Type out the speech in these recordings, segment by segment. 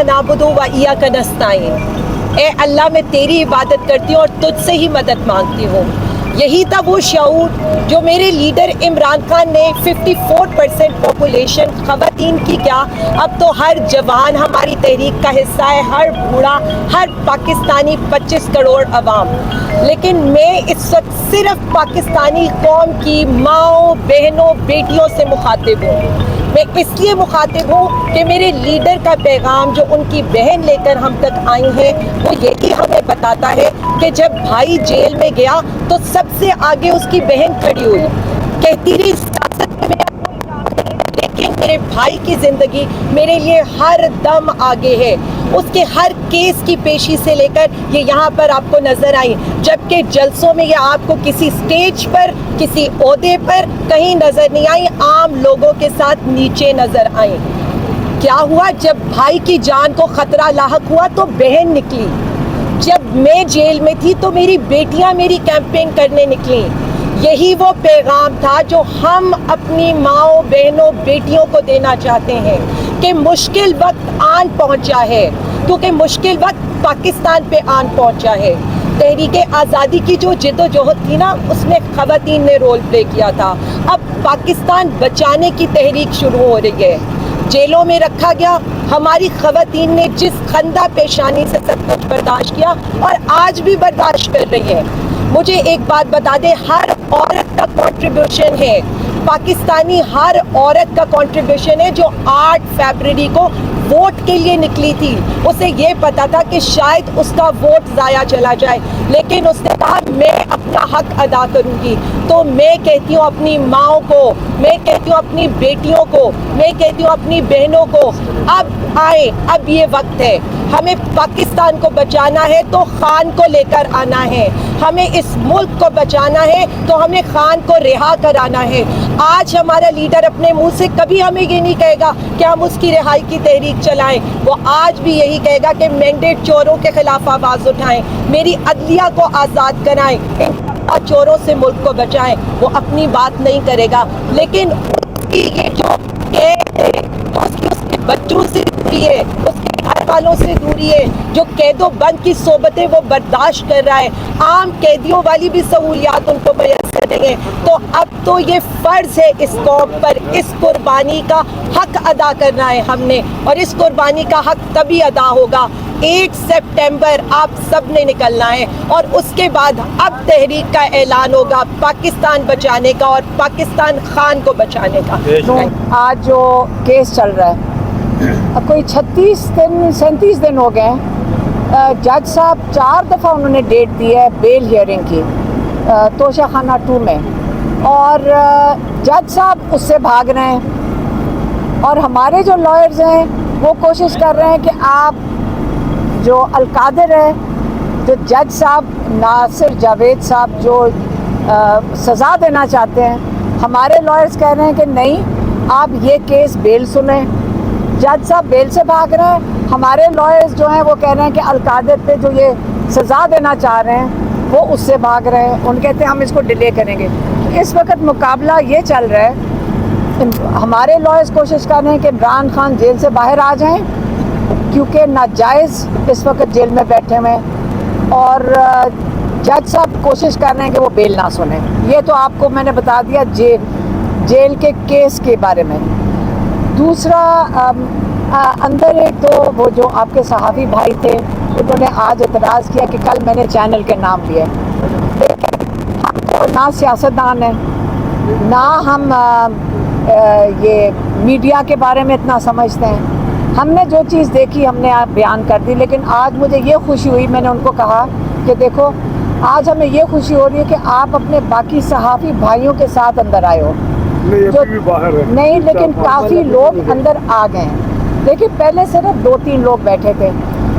नाबुदु व इय्याक नस्तईन, ए अल्लाह मैं तेरी इबादत करती हूँ और तुझसे ही मदद मांगती हूँ। यही था वो शऊर जो मेरे लीडर इमरान खान ने 54% पॉपुलेशन ख़वातीन की क्या, अब तो हर जवान हमारी तहरीक का हिस्सा है, हर बूढ़ा, हर पाकिस्तानी 25 करोड़ अवाम। लेकिन मैं इस वक्त सिर्फ पाकिस्तानी कौम की माओ, बहनों, बेटियों से मुखातिब हूँ। मैं इसलिए मुखातिब हूँ कि मेरे लीडर का पैगाम जो उनकी बहन लेकर हम तक आई हैं वो यही हमें बताता है कि जब भाई जेल में गया तो सबसे आगे उसकी बहन खड़ी हुई, कहती रही सियासत में मेरा कोई काम नहीं, लेकिन मेरे भाई की ज़िंदगी मेरे लिए हर दम आगे है। उसके हर केस की पेशी से लेकर ये यहाँ पर आपको नज़र आई, जबकि जलसों में ये आपको किसी स्टेज पर, किसी ओहदे पर कहीं नज़र नहीं आई, आम लोगों के साथ नीचे नज़र आई। क्या हुआ, जब भाई की जान को ख़तरा लाहक हुआ तो बहन निकली। जब मैं जेल में थी तो मेरी बेटियां मेरी कैंपेन करने निकली। यही वो पैगाम था जो हम अपनी माओ, बहनों, बेटियों को देना चाहते हैं कि मुश्किल वक्त आन पहुंचा है, क्योंकि मुश्किल वक्त पाकिस्तान पे आन पहुंचा है। तहरीक आज़ादी की जो जिद्दोजहद थी ना, उसमें ख़वातीन ने रोल प्ले किया था। अब पाकिस्तान बचाने की तहरीक शुरू हो रही है। जेलों में रखा गया, हमारी ख़वातीन ने जिस खंदा पेशानी से सब कुछ बर्दाश्त किया और आज भी बर्दाश्त कर रही है। मुझे एक बात बता दे, हर औरत का कंट्रीब्यूशन है, पाकिस्तानी हर औरत का कंट्रीब्यूशन है जो 8 फरवरी को वोट के लिए निकली थी। उसे ये पता था कि शायद उसका वोट ज़ाया चला जाए, लेकिन उसने कहा मैं अपना हक अदा करूँगी। तो मैं कहती हूँ अपनी माओ को, मैं कहती हूँ अपनी बेटियों को, मैं कहती हूँ अपनी बहनों को, अब आए, अब ये वक्त है। हमें पाकिस्तान को बचाना है तो खान को लेकर आना है, हमें इस मुल्क को बचाना है तो हमें खान को रिहा कराना है। आज हमारा लीडर अपने मुंह से कभी हमें ये नहीं कहेगा कि हम उसकी रिहाई की तहरीक चलाएं, वो आज भी यही कहेगा कि मैंडेट चोरों के खिलाफ आवाज़ उठाएं, मेरी अदलिया को आज़ाद कराएं, चोरों से मुल्क को बचाएं। वो अपनी बात नहीं करेगा, लेकिन ये जो कैद है, उसके बच्चों से दूरी है, उसके घर वालों से दूरी है, जो कैदो बंद की सोबतें वो बर्दाश्त कर रहा है, आम कैदियों वाली भी सहूलियात उनको मैसर नहीं है। तो अब तो ये फ़र्ज़ है इस कौम पर, इस कुर्बानी का हक अदा करना है हमने, और इस कुर्बानी का हक तभी अदा होगा 1 सितंबर आप सब ने निकलना है, और उसके बाद अब तहरीक का ऐलान होगा पाकिस्तान बचाने का और पाकिस्तान खान को बचाने का। आज जो केस चल रहा है, अब कोई 37 दिन हो गए हैं। जज साहब 4 दफ़ा उन्होंने डेट दी है बेल हियरिंग की तोशाखाना 2 में, और जज साहब उससे भाग रहे हैं, और हमारे जो लॉयर्स हैं वो कोशिश कर रहे हैं कि आप जो अलकादिर है, जो जज साहब नासिर जावेद साहब जो सज़ा देना चाहते हैं, हमारे लॉयर्स कह रहे हैं कि नहीं, आप ये केस बेल सुने। जज साहब बेल से भाग रहे हैं, हमारे लॉयर्स जो हैं वो कह रहे हैं कि अलकादिर पे जो ये सज़ा देना चाह रहे हैं वो उससे भाग रहे हैं, उन कहते हैं हम इसको डिले करेंगे। इस वक्त मुकाबला ये चल रहा है, हमारे लॉयर्स कोशिश कर रहे हैं कि इमरान खान जेल से बाहर आ जाएं, क्योंकि नाजायज़ इस वक्त जेल में बैठे हुए हैं, और जज साहब कोशिश कर रहे हैं कि वो बेल ना सुने। ये तो आपको मैंने बता दिया जेल के केस के बारे में। दूसरा अंदर एक तो वो जो आपके सहाफ़ी भाई थे, उन्होंने आज एतराज़ किया कि कल मैंने चैनल के नाम लिए। हम तो ना सियासतदान हैं, ना हम ये मीडिया के बारे में इतना समझते हैं। हमने जो चीज़ देखी हमने आप बयान कर दी, लेकिन आज मुझे ये खुशी हुई, मैंने उनको कहा कि देखो आज हमें ये खुशी हो रही है कि आप अपने बाकी सहाफ़ी भाइयों के साथ अंदर आए हो, जो भी बाहर है। नहीं, लेकिन काफ़ी लोग अंदर आ गए हैं। देखिए पहले सिर्फ 2-3 लोग बैठे थे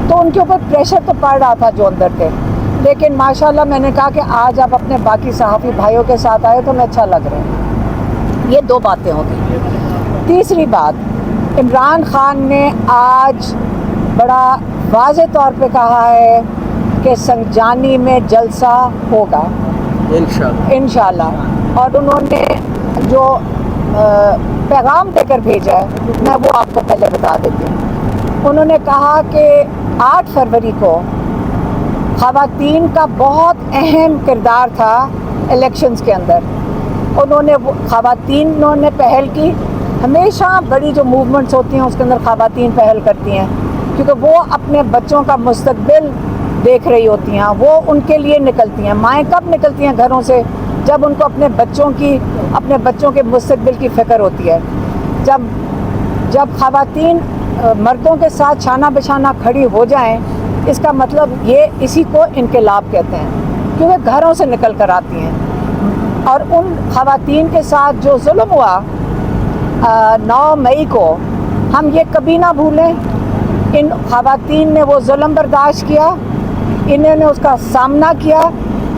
तो उनके ऊपर प्रेशर तो पड़ रहा था जो अंदर थे, लेकिन माशाल्लाह मैंने कहा कि आज आप अपने बाकी सहाफ़ी भाइयों के साथ आए तो मैं अच्छा लग रहा है। ये 2 बातें हो गई। तीसरी बात, इमरान खान ने आज बड़ा वाज़े तौर पे कहा है कि संजानी में जलसा होगा इंशाल्लाह, और उन्होंने जो पैगाम देकर भेजा है मैं वो आपको पहले बता देती हूँ। انہوں نے کہا کہ 8 فروری کو خواتین کا بہت اہم کردار تھا الیکشنز کے اندر. انہوں نے خواتینوں نے پہل کی. ہمیشہ بڑی جو موومنٹس ہوتی ہیں اس کے اندر خواتین پہل کرتی ہیں کیونکہ وہ اپنے بچوں کا مستقبل دیکھ رہی ہوتی ہیں. وہ ان کے لیے نکلتی ہیں. مائیں کب نکلتی ہیں گھروں سے؟ جب ان کو اپنے بچوں کے مستقبل کی فکر ہوتی ہے. جب خواتین مردوں کے ساتھ شانہ بشانہ کھڑی ہو جائیں اس کا مطلب یہ اسی کو انقلاب کہتے ہیں کیونکہ گھروں سے نکل کر آتی ہیں. اور ان خواتین کے ساتھ جو ظلم ہوا 9 مئی کو ہم یہ کبھی نہ بھولیں. ان خواتین نے وہ ظلم برداشت کیا, انہوں نے اس کا سامنا کیا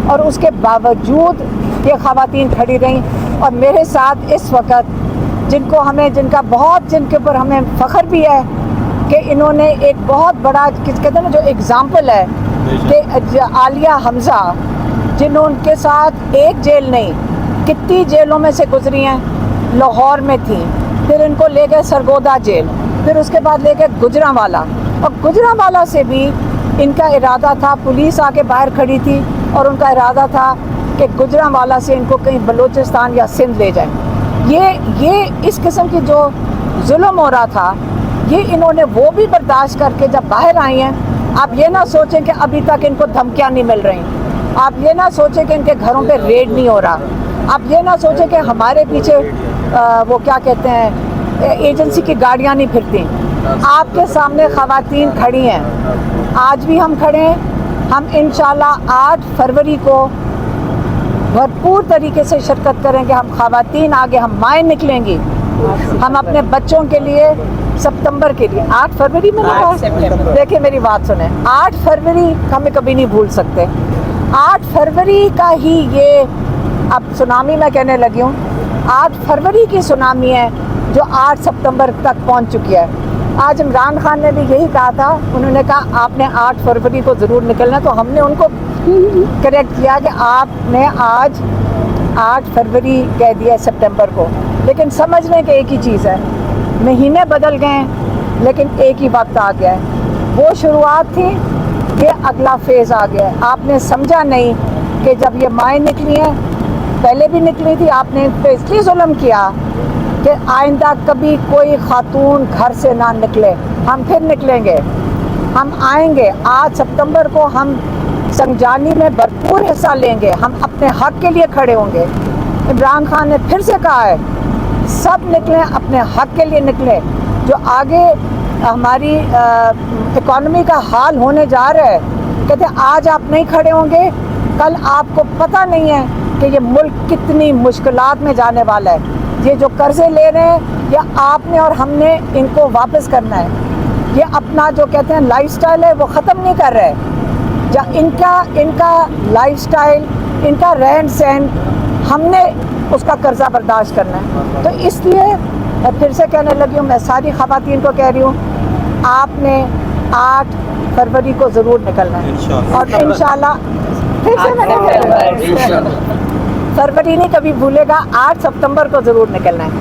اور اس کے باوجود یہ خواتین کھڑی رہیں. اور میرے ساتھ اس وقت جن کے اوپر ہمیں فخر بھی ہے کہ انہوں نے ایک بہت بڑا کہتے ہیں نا جو اگزامپل ہے کہ عالیہ حمزہ جنہوں ان کے ساتھ ایک جیل نہیں کتنی جیلوں میں سے گزری ہیں. لاہور میں تھیں, پھر ان کو لے گئے سرگودا جیل, پھر اس کے بعد لے گئے گجرانوالا. اور گجرانوالا سے بھی ان کا ارادہ تھا, پولیس آ کے باہر کھڑی تھی اور ان کا ارادہ تھا کہ گجرانوالا سے ان کو کہیں بلوچستان یا سندھ لے جائیں. یہ اس قسم کی جو ظلم ہو رہا تھا یہ انہوں نے وہ بھی برداشت کر کے جب باہر آئی ہیں. آپ یہ نہ سوچیں کہ ابھی تک ان کو دھمکیاں نہیں مل رہی, آپ یہ نہ سوچیں کہ ان کے گھروں پہ ریڈ نہیں ہو رہا, آپ یہ نہ سوچیں کہ ہمارے پیچھے وہ کیا کہتے ہیں ایجنسی کی گاڑیاں نہیں پھرتی. آپ کے سامنے خواتین کھڑی ہیں, آج بھی ہم کھڑے ہیں. ہم انشاءاللہ 8 فروری کو بھرپور طریقے سے شرکت کریں گے. ہم خواتین آگے, ہم مائیں نکلیں گی, ہم اپنے بچوں کے لیے ستمبر کے لیے 8 فروری میں لگا. دیکھیں میری بات سنیں, 8 فروری ہمیں کبھی نہیں بھول سکتے. 8 فروری کا ہی یہ اب سونامی میں کہنے لگی ہوں, 8 فروری کی سونامی ہے جو 8 ستمبر تک پہنچ چکی ہے. آج عمران خان نے بھی یہی کہا تھا, انہوں نے کہا آپ نے 8 فروری کو ضرور نکلنا, تو ہم نے ان کو کریکٹ کیا کہ آپ نے آج 8 فروری کہہ دیا سپٹمبر کو. لیکن سمجھ لیں کہ ایک ہی چیز ہے, مہینے بدل گئے ہیں لیکن ایک ہی وقت آ گیا ہے. وہ شروعات تھی, یہ اگلا فیز آ گیا ہے. آپ نے سمجھا نہیں کہ جب یہ مائیں نکلی ہیں, پہلے بھی نکلی تھی, آپ نے ان پہ اس لیے ظلم کیا کہ آئندہ کبھی کوئی خاتون گھر سے نہ نکلے. ہم پھر نکلیں گے, ہم آئیں گے. 8 ستمبر کو ہم سنجانی میں بھرپور حصہ لیں گے, ہم اپنے حق کے لیے کھڑے ہوں گے. عمران خان نے پھر سے کہا ہے سب نکلیں, اپنے حق کے لیے نکلیں. جو آگے ہماری اکانومی کا حال ہونے جا رہا ہے, کہتے ہیں آج آپ نہیں کھڑے ہوں گے, کل آپ کو پتہ نہیں ہے کہ یہ ملک کتنی مشکلات میں جانے والا ہے. یہ جو قرضے لے رہے ہیں یہ آپ نے اور ہم نے ان کو واپس کرنا ہے. یہ اپنا جو کہتے ہیں لائف سٹائل ہے وہ ختم نہیں کر رہے. ان کا لائف سٹائل, ان کا رہن سہن, ہم نے اس کا قرضہ برداشت کرنا ہے. تو اس لیے میں پھر سے کہنے لگی ہوں, میں ساری خواتین کو کہہ رہی ہوں, آپ نے 8 فروری کو ضرور نکلنا ہے. اور انشاءاللہ پھر سے میں نے فروری نہیں کبھی بھولے گا, 8 ستمبر کو ضرور نکلنا ہے.